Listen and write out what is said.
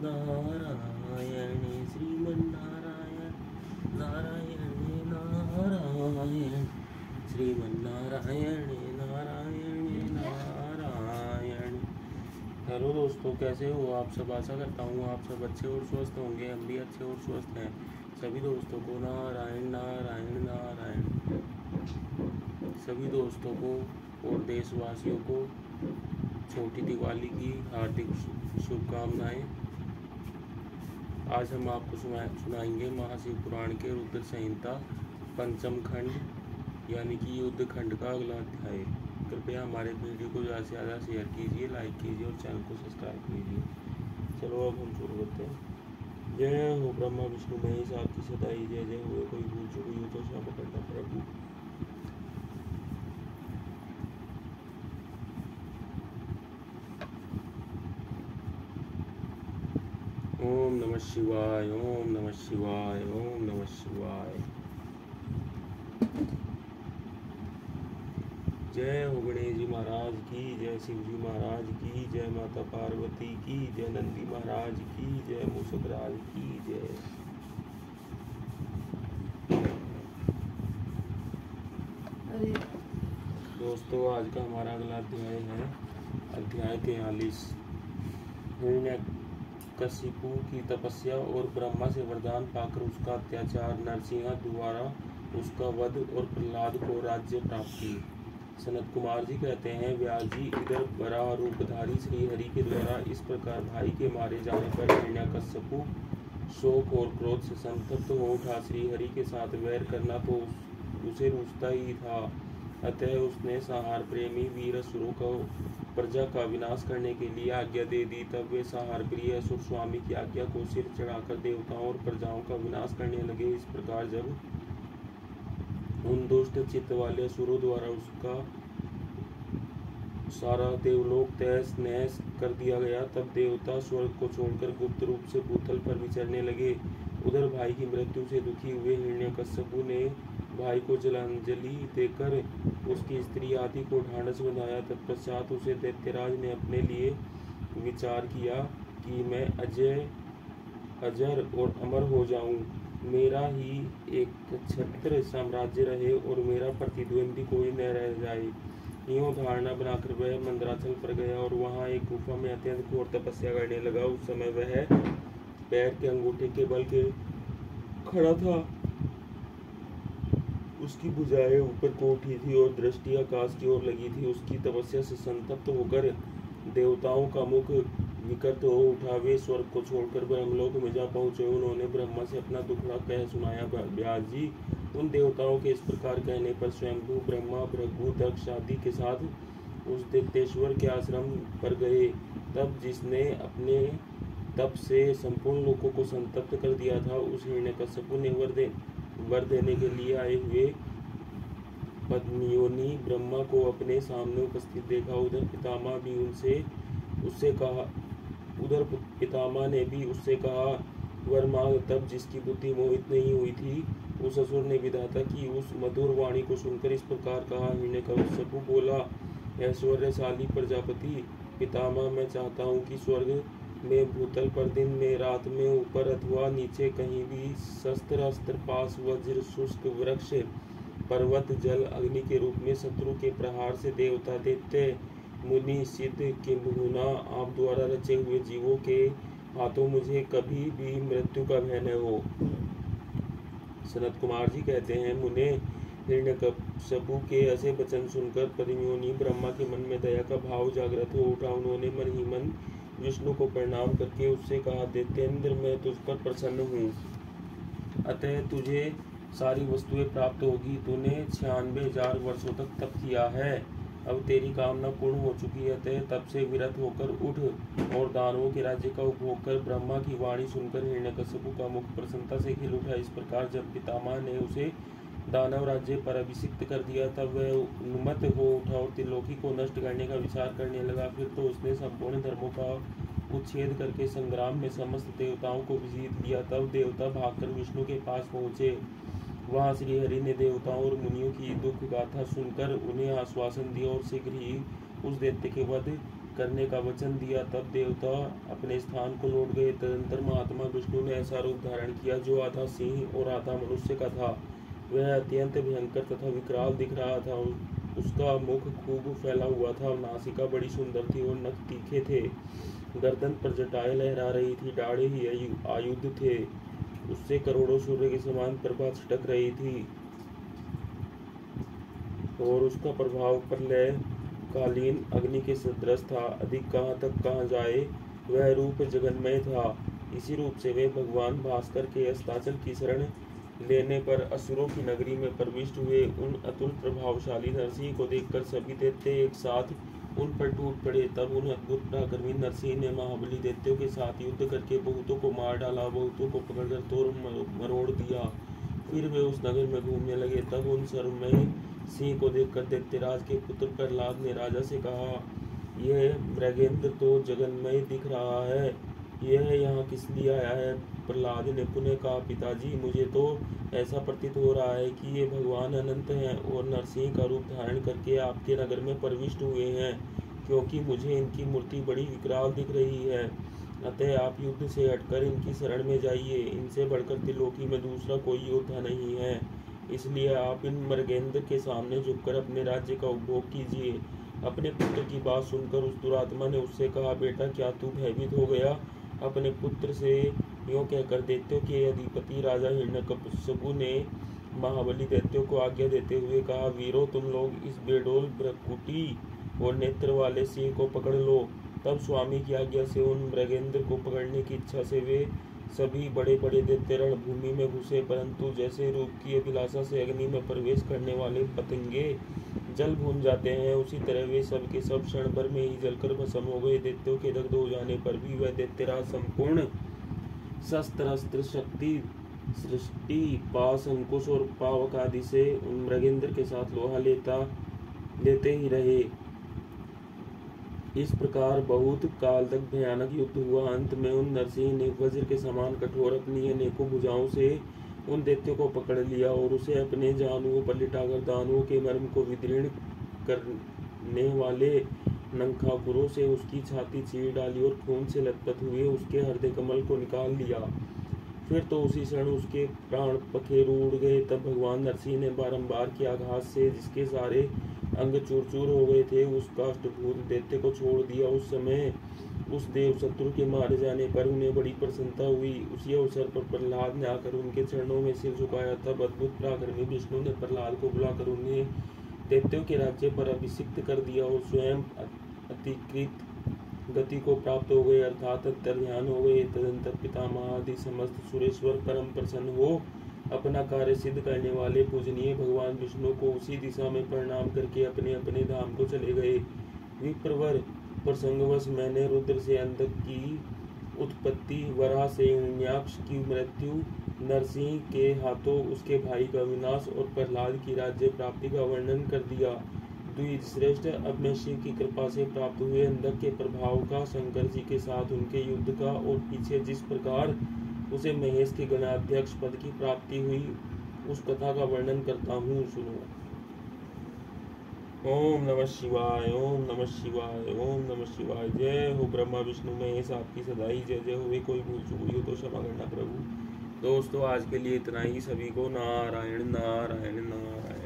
Narayan Sriman Narayana Narayan Narayan Sriman Narayana Narayan Narayan. Hello दोस्तों, कैसे हो आप सब। आशा करता हूँ आप सब अच्छे और स्वस्थ होंगे। हम भी अच्छे और स्वस्थ हैं। सभी दोस्तों को नारायण नारायण नारायण। सभी दोस्तों को और देशवासियों को छोटी दिवाली की हार्दिक शुभकामनाएं। आज हम आपको सुनाएंगे महाशिव पुराण के रुद्र संहिता पंचम खंड यानी कि युद्ध खंड का अगला अध्याय। कृपया हमारे वीडियो को ज़्यादा से ज़्यादा शेयर कीजिए, लाइक कीजिए और चैनल को सब्सक्राइब कीजिए। चलो अब हम शुरू करते हैं। जय हो ब्रह्मा विष्णु महेश, आपकी सदाई जय जय हो। कोई भूल चूक हुई तो क्षमा करना प्रभु। ओम नमः शिवाय, ओम नमः शिवाय, ओम नमः शिवाय। जय हो गणेश जी महाराज की जय, शिव जी महाराज की जय, माता पार्वती की जय, नंदी महाराज की जय, मूषक राज की जय। दोस्तों, आज का हमारा अगला अध्याय है अध्याय 43। हिरण्यकशिपु की तपस्या और ब्रह्मा से वरदान पाकर उसका अत्याचार, नरसिंह द्वारा उसका वध और प्रहलाद को राज्य प्राप्ति। सनत कुमार जी कहते हैं, व्यास जी, इधर वराह रूपधारी श्री हरि के द्वारा इस प्रकार भाई के मारे जाने पर हिरण्यकशिपु शोक और क्रोध से संतप्त हो उठा। श्री हरि के साथ वैर करना तो उसे रुचता ही था, अतः उसने संहार प्रेमी वीर असुरों को प्रजा का विनाश करने के लिए आज्ञा दे दी। तब वे संहार प्रिय असुर स्वामी की आज्ञा को सिर चढ़ाकर देवताओं और प्रजाओं का विनाश करने लगे। इस प्रकार जब उन दुष्ट चित्त वाले असुरों द्वारा उसका सारा देवलोक तहस नहस कर दिया गया, तब देवता स्वर्ग को छोड़कर गुप्त रूप से भूतल पर विचरने लगे। उधर भाई की मृत्यु से दुखी हुए हिरण्यकशिपु ने भाई को जलांजलि देकर उसकी स्त्री आदि को ढांढस बंधाया। तत्पश्चात उसे दैत्यराज ने अपने लिए विचार किया कि मैं अजर और अमर हो जाऊं, मेरा ही एक छत्र साम्राज्य रहे और मेरा प्रतिद्वंदी कोई न रह जाए। यूं धारणा बनाकर वह मंदराचल पर गया और वहां एक गुफा में अत्यंत घोर तपस्या करने लगा। उस समय वह पैर के अंगूठे के बल के खड़ा था। उसकी भुजाएं ऊपर को उठी थी और दृष्टि आकाश की ओर लगी थी। उसकी तपस्या से संतप्त होकर देवताओं का मुख विकृत हो उठा। वे स्वर्ग को छोड़कर ब्रह्मलोक में जा पहुंचे। उन्होंने ब्रह्मा से अपना दुखड़ा कह सुनाया। व्यास जी, उन देवताओं के इस प्रकार कहने पर स्वयंभू ब्रह्मा भृगु दक्ष आदि के साथ उस दैत्येश्वर के आश्रम पर गए। तब जिसने अपने तप से संपूर्ण लोकों को संतप्त कर दिया था, उस हिरण्यकशिपु ने वर देने के लिए आए हुए पद्मयोनि ब्रह्मा को अपने सामने उपस्थित देखा। उधर पितामह ने भी उससे कहा, वर मांग। तब जिसकी बुद्धि मोहित नहीं हुई थी, उस असुर ने विधाता की उस मधुर वाणी को सुनकर इस प्रकार कहा। हिरण्यकशिपु बोला, ऐश्वर्यशाली प्रजापति पितामह, मैं चाहता हूँ कि स्वर्ग में भूतल पर दिन में, रात में, ऊपर अथवा नीचे कहीं भी शस्त्र अस्त्र पास वज्र शुष्क वृक्ष पर्वत जल अग्नि के रूप में शत्रु के प्रहार से देवता दैत्य मुनि सिद्ध किंबहुना आप द्वारा रचे हुए जीवों के हाथों मुझे कभी भी मृत्यु का भय न हो। सनत कुमार जी कहते हैं, मुने, हिरण्यकशिपु के ऐसे वचन सुनकर पद्मयोनि ब्रह्मा के मन में दया का भाव जागृत हो उठा। उन्होंने मन ही मन विष्णु को प्रणाम करके उससे कहा, दैत्येंद्र, मैं तुझ पर प्रसन्न हूँ, अतः तुझे सारी वस्तुएं प्राप्त होगी। तूने 96,000 वर्षों तक तप किया है, अब तेरी कामना पूर्ण हो चुकी है। अतः तप से विरत होकर उठ और दानवों के राज्य का उपभोग कर। ब्रह्मा की वाणी सुनकर हिरण्यकशिपु का मुख प्रसन्नता से खिल उठा। इस प्रकार जब पितामह ने उसे दानव राज्य पर अभिषिक्त कर दिया, तब वह उन्मत्त हो उठा और त्रिलोकी को नष्ट करने का विचार करने लगा। फिर तो उसने संपूर्ण धर्मों का उच्छेद करके संग्राम में समस्त देवताओं को जीत लिया। तब देवता भागकर विष्णु के पास पहुँचे। वहाँ श्री हरि ने देवताओं और मुनियों की दुख गाथा सुनकर उन्हें आश्वासन दिया और शीघ्र ही उस दैत्य के वध करने का वचन दिया। तब देवता अपने स्थान को लौट गए। तदंतर महात्मा विष्णु ने ऐसा रूप धारण किया जो आधा सिंह और आधा मनुष्य का था। वह अत्यंत भयंकर तथा विकराल दिख रहा था। उसका मुख खूब फैला हुआ था, नासिका बड़ी सुंदर थी और नख तीखे थे। गर्दन पर जटाएं लहरा रही थी, दाढ़े ही आयुध थे। उससे करोड़ों सूर्य के समान प्रभा छिटक रही थी और उसका प्रभाव प्रलय कालीन अग्नि के सदृश था। अधिक कहाँ तक कहाँ जाए, वह रूप जगन्मय था। इसी रूप से वे भगवान भास्कर के अस्ताचल की शरण लेने पर असुरों की नगरी में प्रविष्ट हुए। उन अतुल प्रभावशाली नरसिंह को देखकर सभी दैत्य एक साथ उन पर टूट पड़े। तब उन अद्भुत पराक्रमी नरसिंह ने महाबली दैत्यों के साथ युद्ध करके बहुतों को मार डाला, बहुतों को पकड़कर तोड़ मरोड़ दिया। फिर वे उस नगर में घूमने लगे। तब उन सर्वमय सिंह को देखकर दैत्यराज के पुत्र प्रहलाद ने राजा से कहा, यह मृगेंद्र तो जगन्मय दिख रहा है, यह यहाँ किस लिए आया है? प्रहलाद ने पुनः कहा, पिताजी, मुझे तो ऐसा प्रतीत हो रहा है कि ये भगवान अनंत हैं और नरसिंह का रूप धारण करके आपके नगर में प्रविष्ट हुए हैं, क्योंकि मुझे इनकी मूर्ति बड़ी विकराल दिख रही है। अतः आप युद्ध से हटकर इनकी शरण में जाइए। इनसे बढ़कर त्रिलोकी में दूसरा कोई योद्धा नहीं है, इसलिए आप इन मृगेंद्र के सामने झुककर अपने राज्य का उपभोग कीजिए। अपने पुत्र की बात सुनकर उस दुरात्मा ने उससे कहा, बेटा, क्या तू भयभीत हो गया? अपने पुत्र से यूँ कहकर दैत्यों के अधिपति राजा हिरण्यकशिपु ने महाबली दैत्यों को आज्ञा देते हुए कहा, वीरों, तुम लोग इस बेडोल भ्रकुटी और नेत्र वाले सिंह को पकड़ लो। तब स्वामी की आज्ञा से उन मृगेंद्र को पकड़ने की इच्छा से वे सभी बड़े बड़े दैत्य रणभूमि में घुसे। परंतु जैसे रूप की अभिलाषा से अग्नि में प्रवेश करने वाले पतंगे जल भून जाते हैं, उसी तरह वे सब के सब क्षण भर में ही जलकर भस्म हो गए। दैत्यों के दग्ध हो जाने पर भी वह दैत्यराज संपूर्ण शस्त्र अस्त्र शक्ति सृष्टि पास अंकुश और पावक आदि से उन मृगेंद्र के साथ लोहा लेते ही रहे। इस प्रकार बहुत काल तक भयानक युद्ध हुआ। अंत में उन नरसिंह ने वज्र के समान कठोर अपनी अनेकों भुजाओं से उन दैत्यों को पकड़ लिया और उसे अपने जानुओं पर लिटाकर दानुओं के मर्म को विदीर्ण करने वाले नंखापुरों से उसकी छाती चीर डाली और खून से लथपथ हुए उसके हृदय कमल को निकाल लिया। फिर तो उसी क्षण उसके प्राण पखेरु उड़ गए। तब भगवान नरसिंह ने बारंबार के आघात से जिसके सारे अंग चूर चूर हो गए थे, उस काष्ठभूत दैत्य को छोड़ दिया। उस समय उस देव शत्रु के मारे जाने पर उन्हें बड़ी प्रसन्नता हुई। उसी अवसर पर प्रहलाद ने आकर उनके चरणों में सिर झुकाया। तब अद्भुत पराक्रमी विष्णु ने प्रहलाद को बुलाकर उन्हें दैत्यों के राज्य पर अभिषिक्त कर दिया और स्वयं अतिकृत गति को प्राप्त हो गए, अर्थात अंतर्ध्यान हो गए। तदंतर पितामह आदि समस्त सुरेश्वर परम प्रसन्न हो अपना कार्य सिद्ध करने वाले पूजनीय भगवान विष्णु को उसी दिशा में प्रणाम करके अपने अपने धाम को चले गए। विप्रवर, प्रसंगवश मैंने रुद्र से अंधक की उत्पत्ति, वराह से हिरण्याक्ष की मृत्यु, नरसिंह के हाथों उसके भाई का विनाश और प्रहलाद की राज्य प्राप्ति का वर्णन कर दिया। द्विज श्रेष्ठ, अब मैं शिव की कृपा से प्राप्त हुए अंधक के प्रभाव का, शंकर जी के साथ उनके युद्ध का और पीछे जिस प्रकार उसे महेश के गणाध्यक्ष पद की प्राप्ति हुई, उस कथा का वर्णन करता हूँ, सुनो। ओम नमः शिवाय, ओम नमः शिवाय, ओम नमः शिवाय। जय हो ब्रह्मा विष्णु महेश, आपकी सदाई जय जय हो। कोई भूल चूक हुई हो तो क्षमा करना प्रभु। दोस्तों, आज के लिए इतना ही। सभी को नारायण नारायण नारायण।